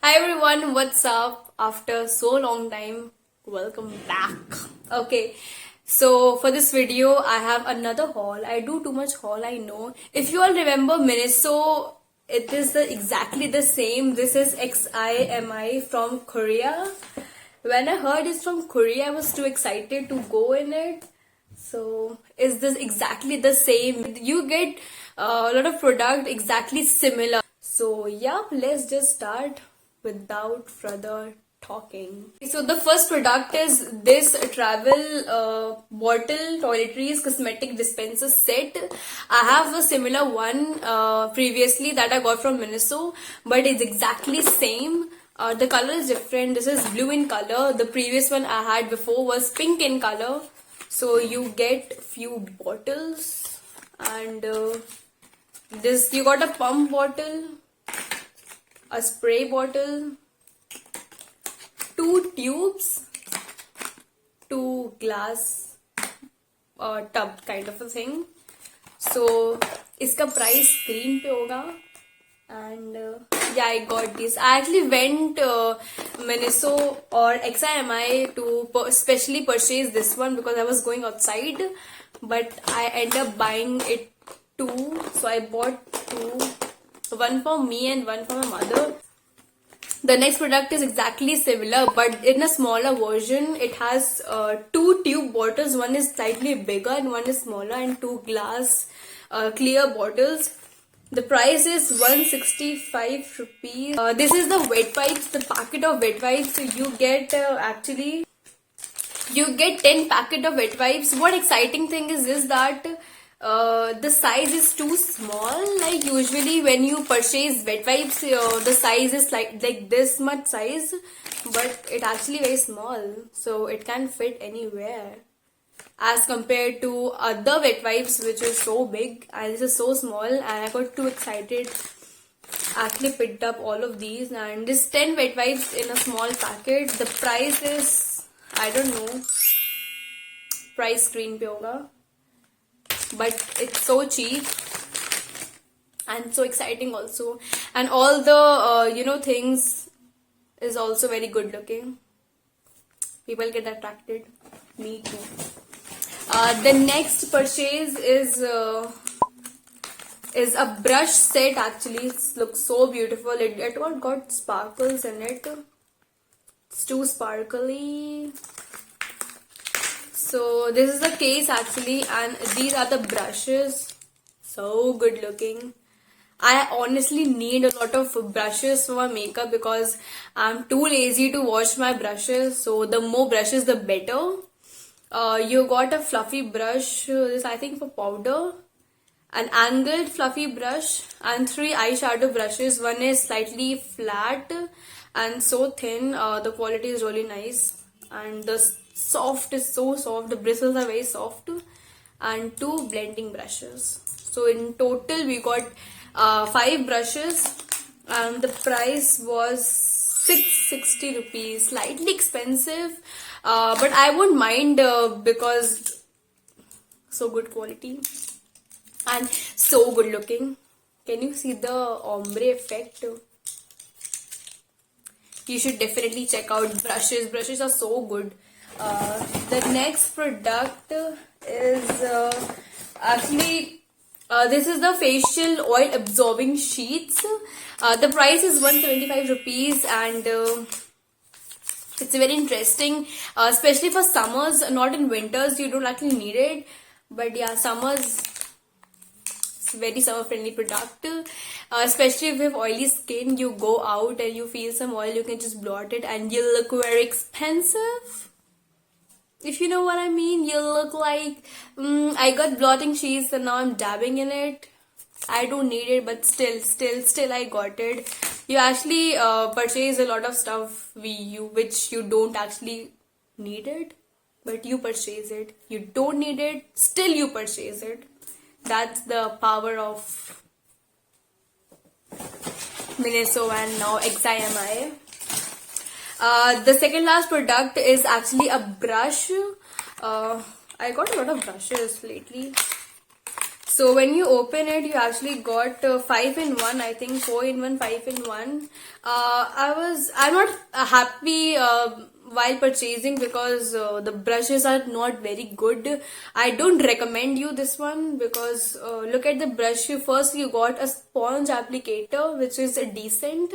Hi everyone, what's up? After so long time, welcome back. Okay, so for this video, I have another haul. I do too much haul, I know. If you all remember Miniso, it is exactly the same. This is XIMI from Korea. When I heard it's from Korea, I was too excited to go in it. So is this exactly the same? You get a lot of product exactly similar. So yeah, let's just start without further talking. So the first product is this travel bottle toiletries cosmetic dispenser set. I have a similar one previously that I got from Miniso, but it's exactly same. The color is different. This is blue in color. The previous one I had before was pink in color. So you get few bottles and this you got a pump bottle, a spray bottle, two tubes, two glass tub kind of a thing. So इसका price screen पे होगा and yeah, I got this. I actually went Miniso or XIMI to specially purchase this one because I was going outside, but I ended up buying it two. So I bought two, one for me and one for my mother. The next product is exactly similar, but in a smaller version. It has two tube bottles. One is slightly bigger and one is smaller, and two glass clear bottles. The price is 165 rupees. This is the wet wipes, the packet of wet wipes. So you get you get 10 packet of wet wipes. What exciting thing is this, that the size is too small. Like usually when you purchase wet wipes, the size is like this much size, but it actually very small, so it can fit anywhere as compared to other wet wipes which is so big, and this is so small. And I got too excited, actually picked up all of these, and this 10 wet wipes in a small packet. The price is, I don't know, price screen pe hoga, but it's so cheap and so exciting also, and all the things is also very good looking. People get attracted, me too. The next purchase is a brush set. Actually, it looks so beautiful. It got sparkles in it. It's too sparkly. So this is the case actually, and these are the brushes. So good looking. I honestly need a lot of brushes for my makeup because I'm too lazy to wash my brushes. So the more brushes, the better. You got a fluffy brush, this I think for powder, an angled fluffy brush, and three eyeshadow brushes. One is slightly flat and so thin. The quality is really nice, and the soft is so soft. The bristles are very soft, and two blending brushes. So in total we got 5 brushes, and the price was 660 rupees. Slightly expensive, but I won't mind because so good quality and so good looking. Can you see the ombre effect? You should definitely check out brushes. Brushes are so good. The next product is actually this is the facial oil absorbing sheets. The price is 175 rupees, and it's very interesting, especially for summers. Not in winters, you don't actually need it, but yeah, summers, it's a very summer friendly product. Especially if you have oily skin, you go out and you feel some oil, you can just blot it and you look very expensive. If you know what I mean, you look like I got blotting sheets and now I'm dabbing in it. I don't need it, but still I got it. You actually purchase a lot of stuff which you don't actually need it, but you purchase it. You don't need it, still you purchase it. That's the power of Miniso and now XIMI. The second last product is actually a brush. I got a lot of brushes lately. So when you open it, you actually got 5 in 1, I think 4 in 1, 5 in 1. I'm not happy while purchasing because the brushes are not very good. I don't recommend you this one because look at the brush. First you got a sponge applicator which is decent.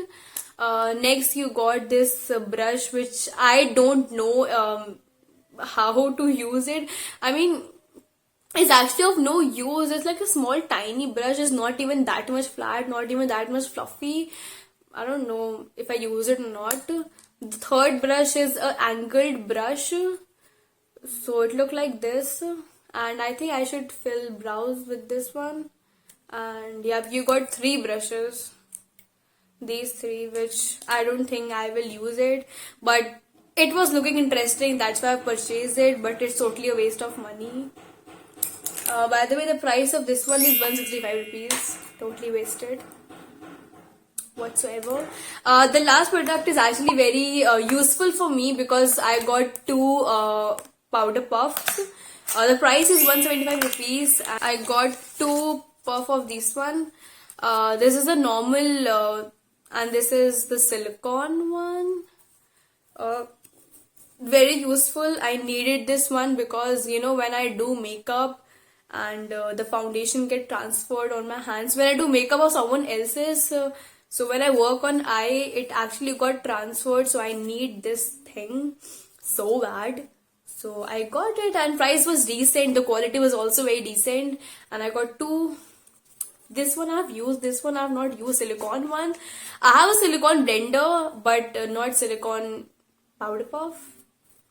Next you got this brush which I don't know how to use it. I mean, it's actually of no use. It's like a small tiny brush. It's not even that much flat, not even that much fluffy. I don't know if I use it or not. The third brush is a angled brush, so it looked like this, and I think I should fill brows with this one. And yeah, you got 3 brushes, these 3, which I don't think I will use it, but it was looking interesting, that's why I purchased it, but it's totally a waste of money. By the way, the price of this one is 165 rupees. Totally wasted whatsoever. The last product is actually very useful for me because I got 2 powder puffs. The price is 175 rupees. I got 2 puff of this one. This is a normal and this is the silicone one. Very useful. I needed this one because you know when I do makeup and the foundation get transferred on my hands when I do makeup of someone else's, so when I work on eye it actually got transferred, so I need this thing so bad. So I got it and price was decent, the quality was also very decent, and I got 2. This one I've used, this one I've not used, silicone one. I have a silicone blender but not silicone powder puff.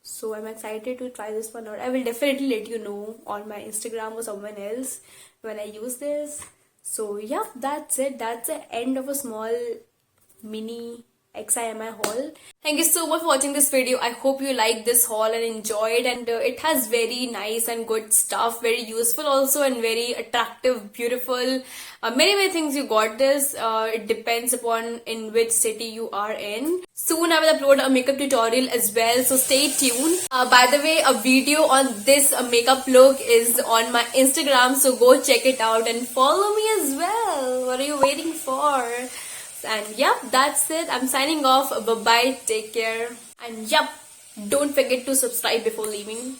So I'm excited to try this one out. I will definitely let you know on my Instagram or someone else when I use this. So yeah, that's it. That's the end of a small mini XIMI haul. Thank you so much for watching this video. I hope you liked this haul and enjoyed, and it has very nice and good stuff, very useful also, and very attractive, beautiful, many things. You got this. It depends upon in which city you are in. Soon I will upload a makeup tutorial as well, so stay tuned. By the way, a video on this makeup look is on my Instagram, so go check it out and follow me as well. What are you waiting for? And yep, that's it. I'm signing off. Bye bye. Take care. And yep, don't forget to subscribe before leaving.